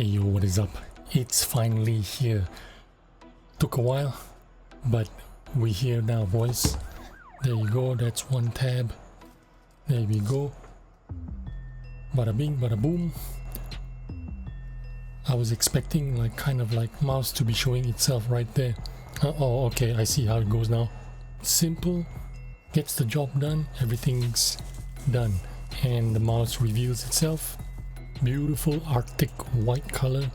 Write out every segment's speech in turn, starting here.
Hey yo, what is up? It's finally here. Took a while, but we're here now, boys. There you go, that's one tab. There we go. Bada bing, bada boom. I was expecting like kind of like mouse to be showing itself right there. Oh, okay, I see how it goes now. Simple, gets the job done, everything's done. And the mouse reveals itself. Beautiful Arctic white color.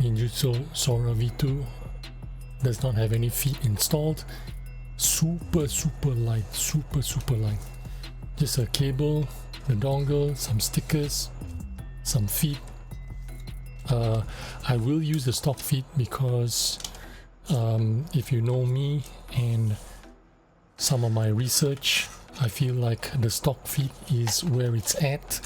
Ninjutso Sora V2 does not have any feet installed. Super light, super light. Just a cable, the dongle, some stickers, some feet. I will use the stock feet because if you know me and some of my research, I feel like the stock feet is where it's at.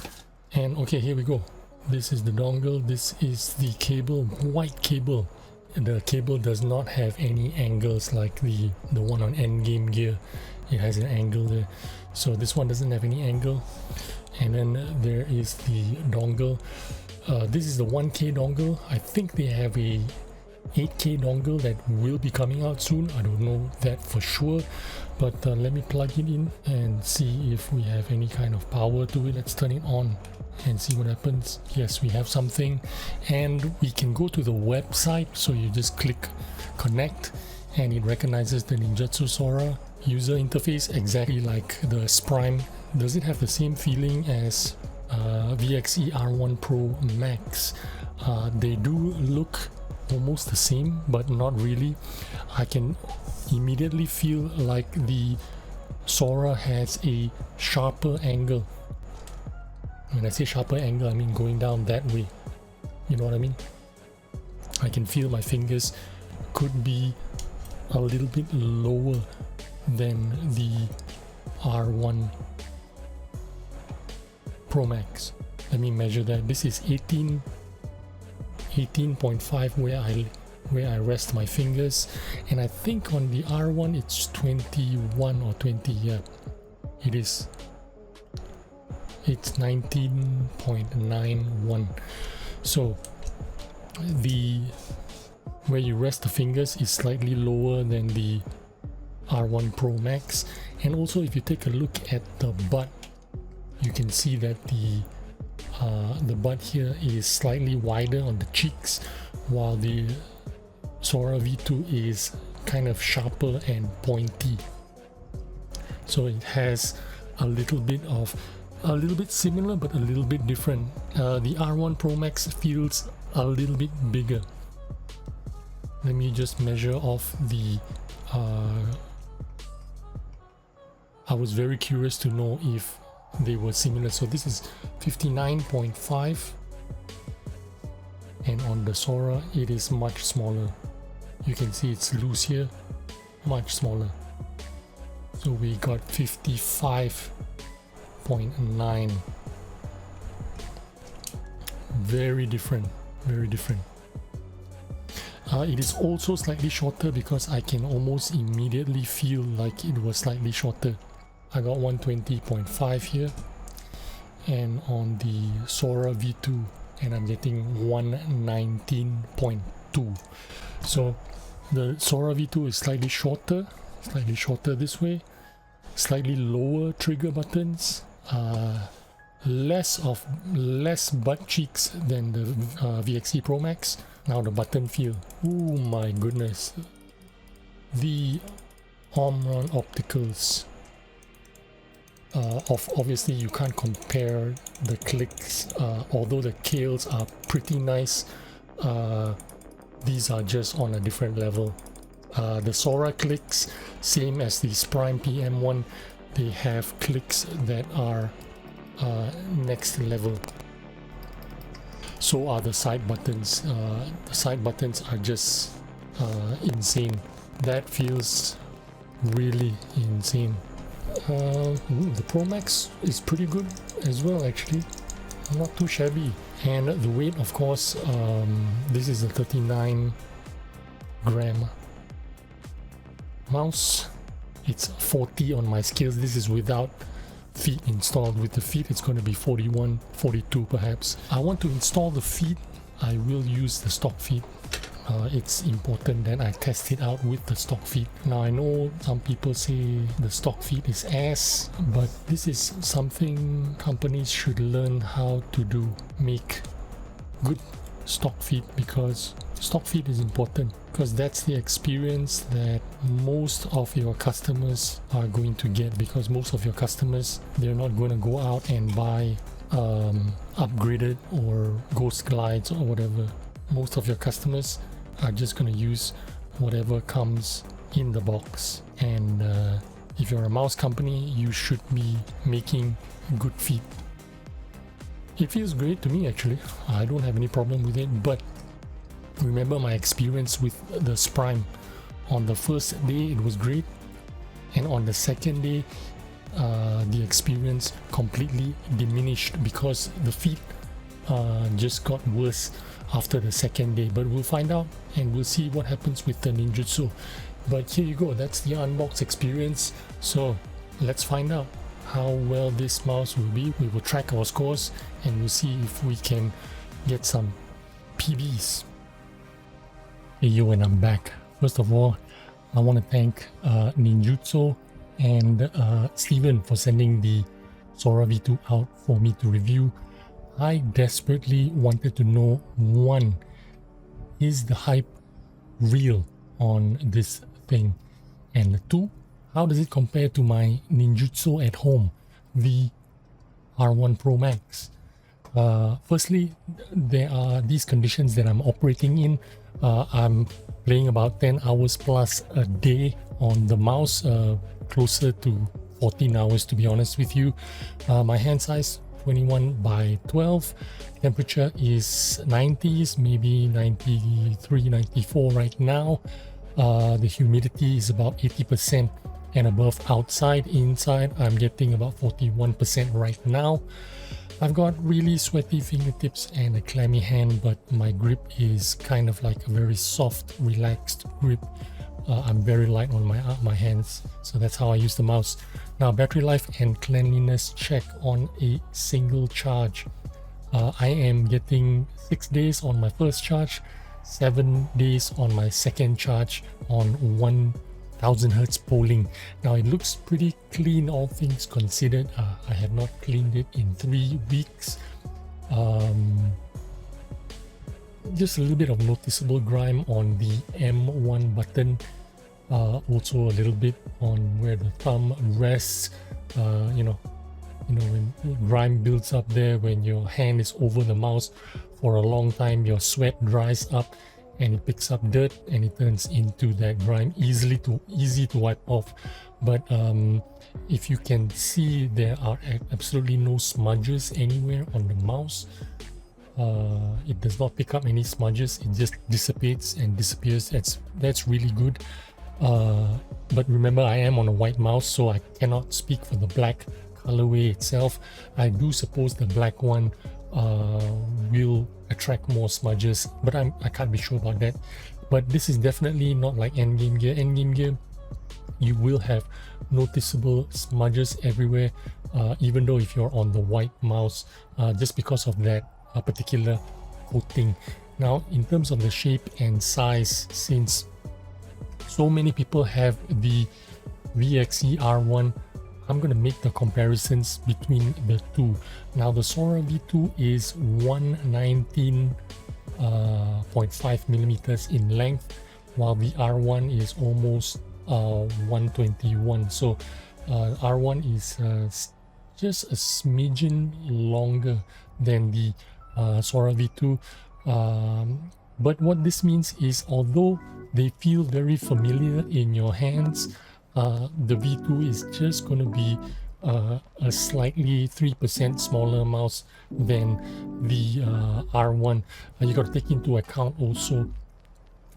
And okay, here we go. This is the dongle, this is the cable, white cable. The cable does not have any angles like the one on Endgame gear. It has an angle there. So this one doesn't have any angle. And then there is the dongle. This is the 1K dongle. I think they have a 8K dongle that will be coming out soon. I don't know that for sure, but let me plug it in and see if we have any kind of power to it. Let's turn it on and see what happens. Yes, we have something, and we can go to the website. So you just click connect and it recognizes the Ninjutso Sora user interface exactly like the Sprime. Does it have the same feeling as VXE R1 Pro Max? They do look almost the same, but not really. I can immediately feel like the Sora has a sharper angle. When I say sharper angle, I mean going down that way. You know what I mean? I can feel my fingers could be a little bit lower than the R1 Pro Max. Let me measure that. This is 18.5 where I rest my fingers, and I think on the R1 it's 21 or 20. Yeah, it is. It's 19.91. So the where you rest the fingers is slightly lower than the R1 Pro Max. And also if you take a look at the butt, you can see that the butt here is slightly wider on the cheeks, while the Sora V2 is kind of sharper and pointy. So it has a little bit similar but a little bit different. The R1 Pro Max feels a little bit bigger. Let me just measure off the I was very curious to know if they were similar. So this is 59.5, and on the Sora it is much smaller. You can see it's loose here, much smaller. So we got 55.9. Very different, very different. It is also slightly shorter because I can almost immediately feel like it was slightly shorter. I got 120.5 here, and on the Sora V2, and I'm getting 119.2. So the Sora V2 is slightly shorter this way, slightly lower trigger buttons, less butt cheeks than the VXE Pro Max. Now the button feel, oh my goodness, the Omron opticals. Obviously you can't compare the clicks, although the Kales are pretty nice. These are just on a different level. The Sora clicks, same as the Sprime PM1, they have clicks that are next level. So are the side buttons. The side buttons are just insane. That feels really insane. The Pro Max is pretty good as well, actually, not too shabby. And the weight, of course, this is a 39 gram mouse. It's 40 on my scales. This is without feet installed. With the feet it's going to be 41, 42 perhaps. I want to install the feet. I will use the stock feet. It's important that I test it out with the stock feet. Now I know some people say the stock feet is ass, but this is something companies should learn how to do. Make good stock feet, because stock feet is important, because that's the experience that most of your customers are going to get, because most of your customers, they're not going to go out and buy upgraded or ghost glides or whatever. Most of your customers are just going to use whatever comes in the box, and if you're a mouse company, you should be making good feet. It feels great to me actually. I don't have any problem with it, but remember my experience with the Sprime. On the first day it was great, and on the second day the experience completely diminished because the feet just got worse after the second day. But we'll find out and we'll see what happens with the Ninjutso. But here you go, that's the unbox experience. So let's find out how well this mouse will be. We will track our scores and we'll see if we can get some PBs. Hey yo, and I'm back. First of all, I want to thank Ninjutso and Steven for sending the Sora V2 out for me to review. I desperately wanted to know, one, is the hype real on this thing? And two, how does it compare to my Ninjutso at home, the R1 Pro Max? Firstly, there are these conditions that I'm operating in. I'm playing about 10 hours plus a day on the mouse, closer to 14 hours to be honest with you. My hand size 21 by 12, temperature is 90s, maybe 93, 94 right now. The humidity is about 80% and above outside. Inside I'm getting about 41% right now. I've got really sweaty fingertips and a clammy hand, but my grip is kind of like a very soft, relaxed grip. I'm very light on my hands, so that's how I use the mouse. Now, battery life and cleanliness check on a single charge. I am getting 6 days on my first charge, 7 days on my second charge on 1000 Hertz polling. Now it looks pretty clean, all things considered. I have not cleaned it in 3 weeks. Just a little bit of noticeable grime on the M1 button. Also a little bit on where the thumb rests. You know when grime builds up there, when your hand is over the mouse for a long time, your sweat dries up and it picks up dirt and it turns into that grime, easy to wipe off. But if you can see, there are absolutely no smudges anywhere on the mouse. It does not pick up any smudges, it just dissipates and disappears. That's really good. But remember, I am on a white mouse, so I cannot speak for the black colorway itself. I do suppose the black one will attract more smudges, but I can't be sure about that. But this is definitely not like endgame gear. Endgame gear, you will have noticeable smudges everywhere, even though if you're on the white mouse, just because of that particular coating. Now, in terms of the shape and size, since so many people have the VXE R1, I'm going to make the comparisons between the two. Now, the Sora V2 is 119.5 millimeters in length, while the R1 is almost 121. So R1 is just a smidgen longer than the Sora V2. But what this means is, although they feel very familiar in your hands, the V2 is just going to be a slightly 3% smaller mouse than the R1. You got to take into account also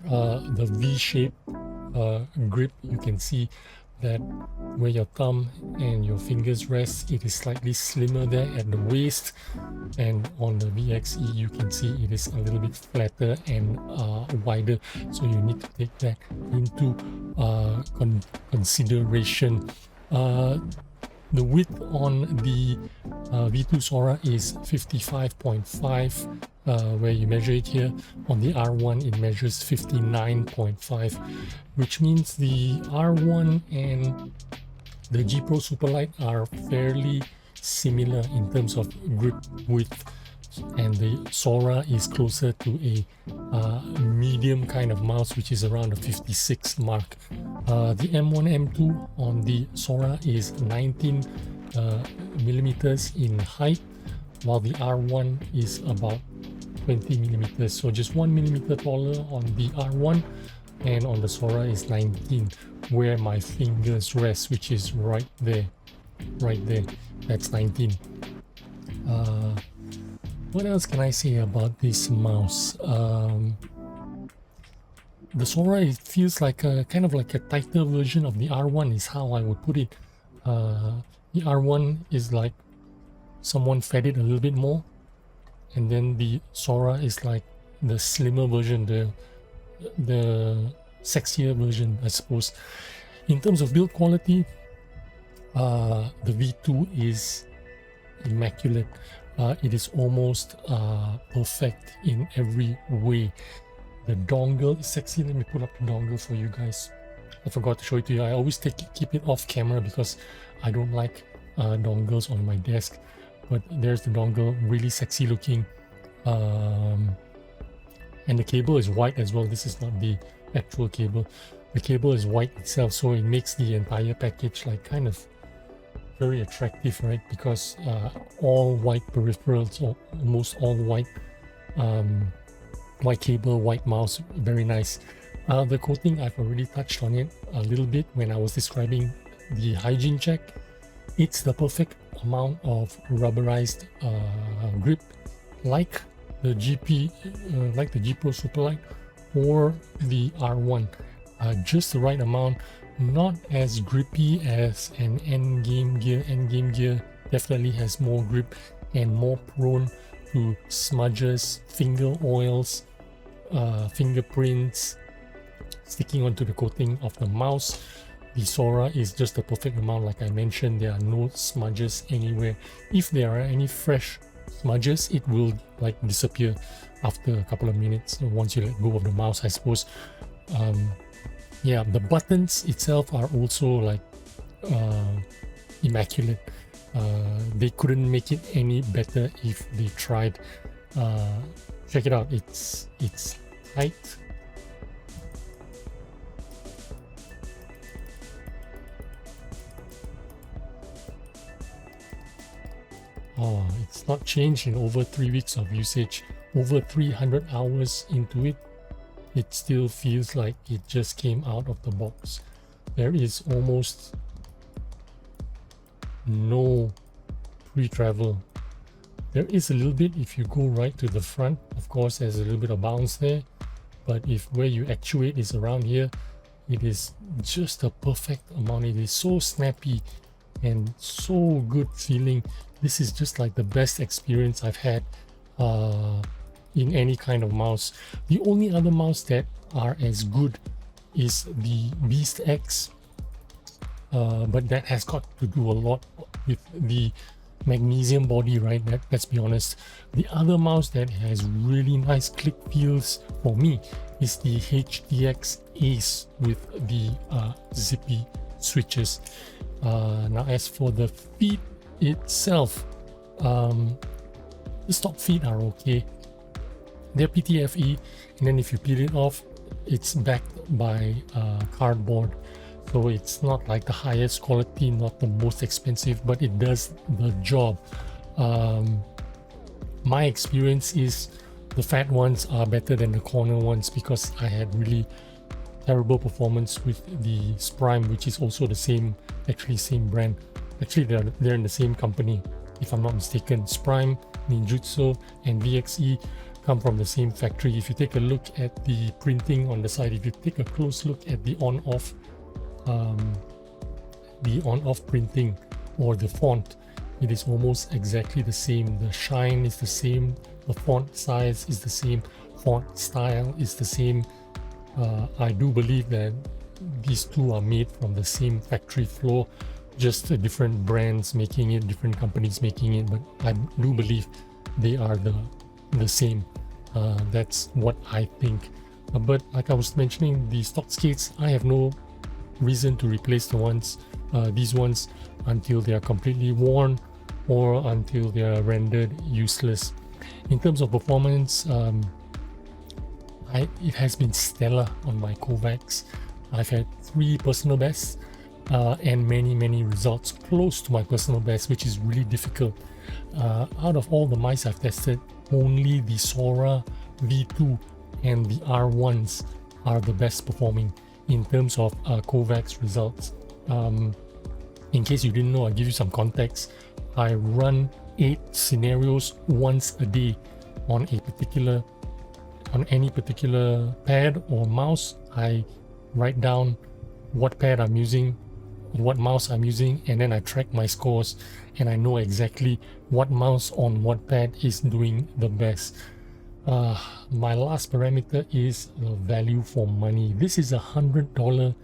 the V-shape grip. You can see that where your thumb and your fingers rest, it is slightly slimmer there at the waist, and on the VXE you can see it is a little bit flatter and wider, so you need to take that into consideration. The width on the V2 Sora is 55.5, where you measure it here. On the R1 it measures 59.5, which means the R1 and the G Pro Superlight are fairly similar in terms of grip width, and the Sora is closer to a medium kind of mouse, which is around the 56 mark. The M1 M2 on the Sora is 19 millimeters in height, while the R1 is about 20 millimeters, so just 1 millimeter taller on the R1, and on the Sora is 19, where my fingers rest, which is right there, that's 19. What else can I say about this mouse? The Sora, it feels like a kind of like a tighter version of the R1 is how I would put it. The R1 is like someone fed it a little bit more, and then the Sora is like the slimmer version, the sexier version, I suppose. In terms of build quality, the V2 is immaculate. It is almost perfect in every way. The dongle is sexy. Let me put up the dongle for you guys. I forgot to show it to you. I always keep it off camera because I don't like dongles on my desk. But there's the dongle, really sexy looking. And the cable is white as well. This is not the actual cable. The cable is white itself, so it makes the entire package like kind of very attractive, right? Because all white peripherals, or almost all white, white cable, white mouse, very nice. The coating, I've already touched on it a little bit when I was describing the hygiene check. It's the perfect amount of rubberized grip, like the G Pro Superlight or the R1. Just the right amount, not as grippy as an Endgame gear. Endgame gear definitely has more grip and more prone to smudges, finger oils, fingerprints sticking onto the coating of the mouse. The Sora is just the perfect amount. Like I mentioned, there are no smudges anywhere. If there are any fresh smudges, it will like disappear after a couple of minutes once you let go of the mouse, I suppose. Yeah, the buttons itself are also like immaculate. They couldn't make it any better if they tried. Check it out, it's tight. Oh, it's not changed in over 3 weeks of usage. Over 300 hours into it, it still feels like it just came out of the box. There is almost no pre-travel. There is a little bit if you go right to the front. Of course, there's a little bit of bounce there, but if where you actuate is around here, it is just a perfect amount. It is so snappy and so good feeling. This is just like the best experience I've had in any kind of mouse. The only other mouse that are as good is the Beast X, but that has got to do a lot with the magnesium body, right? Let's be honest. The other mouse that has really nice click feels for me is the HTX Ace with the zippy switches. Now as for the feet itself, the stock feet are okay. They're PTFE, and then if you peel it off, it's backed by cardboard, so it's not like the highest quality, not the most expensive, but it does the job. My experience is the fat ones are better than the corner ones because I had really terrible performance with the Sprime, which is also the same brand. Actually, they're in the same company, if I'm not mistaken. Sprime, Ninjutso, and VXE come from the same factory. If you take a look at the printing on the side, if you take a close look at the on-off printing or the font, it is almost exactly the same. The shine is the same, the font size is the same, font style is the same. I do believe that these two are made from the same factory floor. just different brands making it, different companies making it, but I do believe they are the same. That's what I think. But like I was mentioning, the stock skates, I have no reason to replace these ones until they are completely worn or until they are rendered useless. In terms of performance, it has been stellar on my Kovacs. I've had 3 personal bests and many results close to my personal best, which is really difficult. Out of all the mice I've tested, only the Sora V2 and the R1s are the best performing in terms of Kovacs results. In case you didn't know, I'll give you some context. I run 8 scenarios once a day on any particular pad or mouse. I write down what pad I'm using, what mouse I'm using, and then I track my scores, and I know exactly what mouse on what pad is doing the best. My last parameter is value for money. This is $100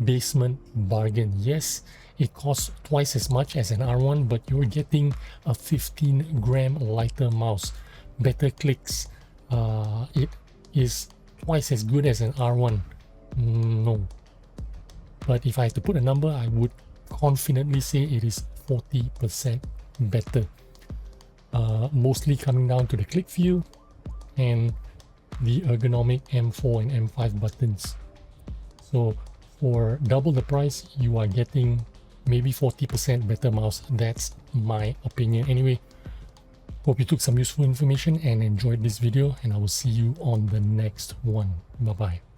basement bargain. Yes, it costs twice as much as an R1, but you're getting a 15-gram lighter mouse, better clicks. It is twice as good as an R1. No, but if I had to put a number, I would confidently say it is 40% better. Mostly coming down to the click feel and the ergonomic M4 and M5 buttons. So for double the price, you are getting maybe 40% better mouse. That's my opinion. Anyway, hope you took some useful information and enjoyed this video, and I will see you on the next one. Bye bye.